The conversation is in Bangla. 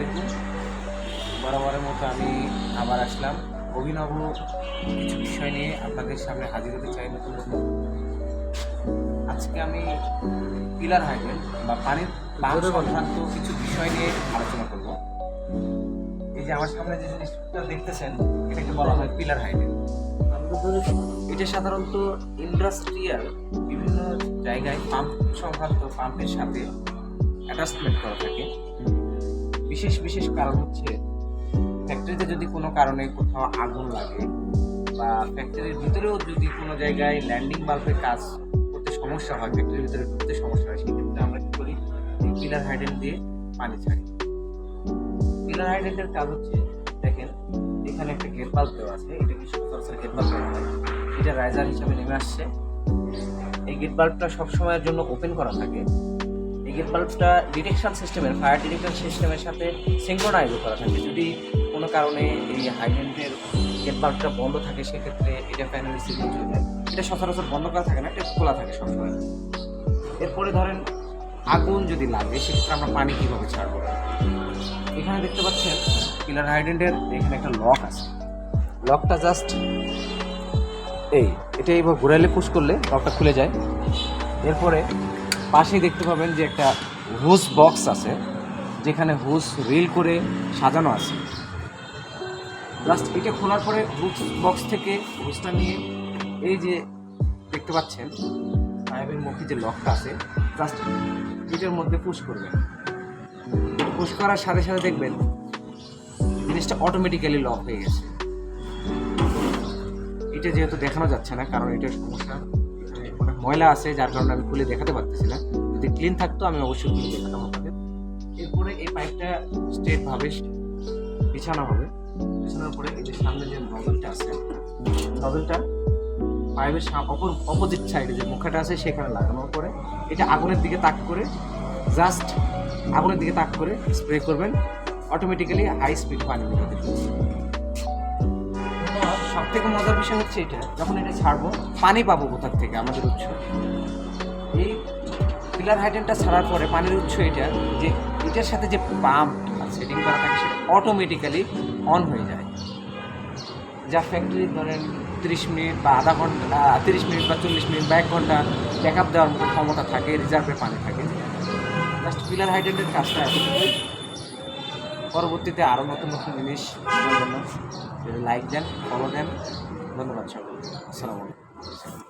আলাইকুম। বরাবরের মতো আমি আবার আসলাম অভিনব কিছু বিষয় নিয়ে আপনাদের সামনে হাজির হতে চাই নতুন নতুন। আজকে আমি পিলার হাইড্রেন্ট বা পানির পাম্প সংক্রান্ত কিছু বিষয় নিয়ে আলোচনা করব। এই যে আমার সামনে যে জিনিসটা দেখতেছেন এটাকে বলা হয় পিলার হাইড্রেন্ট। এটা সাধারণত ইন্ডাস্ট্রিয়াল বিভিন্ন জায়গায় পাম্প সংক্রান্ত পাম্পের সাথে অ্যাটাচমেন্ট করা থাকে। বিশেষ বিশেষ কারণ হচ্ছে ফ্যাক্টরিতে যদি কোনো কারণে কোথাও আগুন লাগে বা ফ্যাক্টরির ভিতরেও যদি কোনো জায়গায় ল্যান্ডিং বাল্বের কাজ করতে সমস্যা হয়, ফ্যাক্টরির ভিতরে ঢুকতে সমস্যা হয়, সেক্ষেত্রে আমরা কী করি, এই পিলার হাইড্রেন্ট দিয়ে পানি ছাড়ি। পিলার হাইড্রেন্টের কাজ হচ্ছে, দেখেন এখানে একটা গেট বাল্ব দেওয়া আছে, এটাকে সচরাচর গেট বাল্ব দেওয়া হয়, এটা রাইজার হিসাবে নেমে আসছে। এই গেট বাল্বটা সবসময়ের জন্য ওপেন করা থাকে। এই গেট বাল্বটা ডিটেকশন সিস্টেমের, ফায়ার ডিটেকশন সিস্টেমের সাথে সিঙ্ক্রোনাইজ করা থাকে। যদি কোনো কারণে এই হাইড্রেন্টের গেট বাল্বটা বন্ধ থাকে, সেক্ষেত্রে এটা প্যানেল সিগন্যাল চলে যায়। এটা সচরাচর বন্ধ করা থাকে না, এটা খোলা থাকে সবসময়। এরপরে ধরেন আগুন যদি লাগে, সেক্ষেত্রে আমরা পানি কীভাবে ছাড়বো। এখানে দেখতে পাচ্ছেন পিলার হাইড্রেন্টের এখানে একটা লক আছে। লকটা জাস্ট এটা এইভাবে ঘুরাইলে পুশ করলে লকটা খুলে যায়। এরপরে পাশেই দেখতে পাবেন যে একটা হুস বক্স আছে, যেখানে হুস রিল করে সাজানো আছে। জাস্ট এটা খোলার পরে হুস বক্স থেকে হুসটা নিয়ে এই যে দেখতে পাচ্ছেন পাইপের মুখে যে লকটা আছে, জাস্ট এটার মধ্যে পুশ করবেন। পুশ করার সাথে সাথে দেখবেন জিনিসটা অটোমেটিক্যালি লক হয়ে গেছে। এটা যেহেতু দেখানো যাচ্ছে না, কারণ এটার সমস্যা, অনেক ময়লা আছে, যার কারণে আমি খুলে দেখাতে পারতেছি না। যদি ক্লিন থাকতো আমি অবশ্যই খুলে দেখাতাম আপনাদের। এরপরে এই পাইপটা স্ট্রেটভাবে বিছানো হবে। বিছানোর পরে এই যে সামনে যে নজলটা আছে, নজলটা পাইপের অপোজিট সাইডে যে মুখাটা আছে সেখানে লাগানোর পরে এটা আগুনের দিকে তাক করে, জাস্ট আগুনের দিকে তাক করে স্প্রে করবেন। অটোমেটিক্যালি হাই স্পিড পানি বেরোবে। সব থেকে মজার বিষয় হচ্ছে এটা, যখন এটা ছাড়বো পানি পাবো কোথার থেকে, আমাদের উৎস। এই পিলার হাইড্রেন্টটা ছাড়ার পরে পানির উৎস এটা, যে এটার সাথে যে পাম্প সেটিং করা থাকে সেটা অটোমেটিক্যালি অন হয়ে যায়। যা ফ্যাক্টরি ধরেন 30 মিনিট বা আধা ঘন্টা, 30 মিনিট বা 40 মিনিট বা 1 ঘন্টা ব্যাক আপ দেওয়ার মতো ক্ষমতা থাকে, রিজার্ভে পানি থাকে। জাস্ট পিলার হাইড্রেন্টের কাজটা এতটুকুই। পরবর্তীতে আরও নতুন নতুন জিনিস জন্য লাইক দেন, ফলো দেন। ধন্যবাদ সকলকে। আসসালামু আলাইকুম।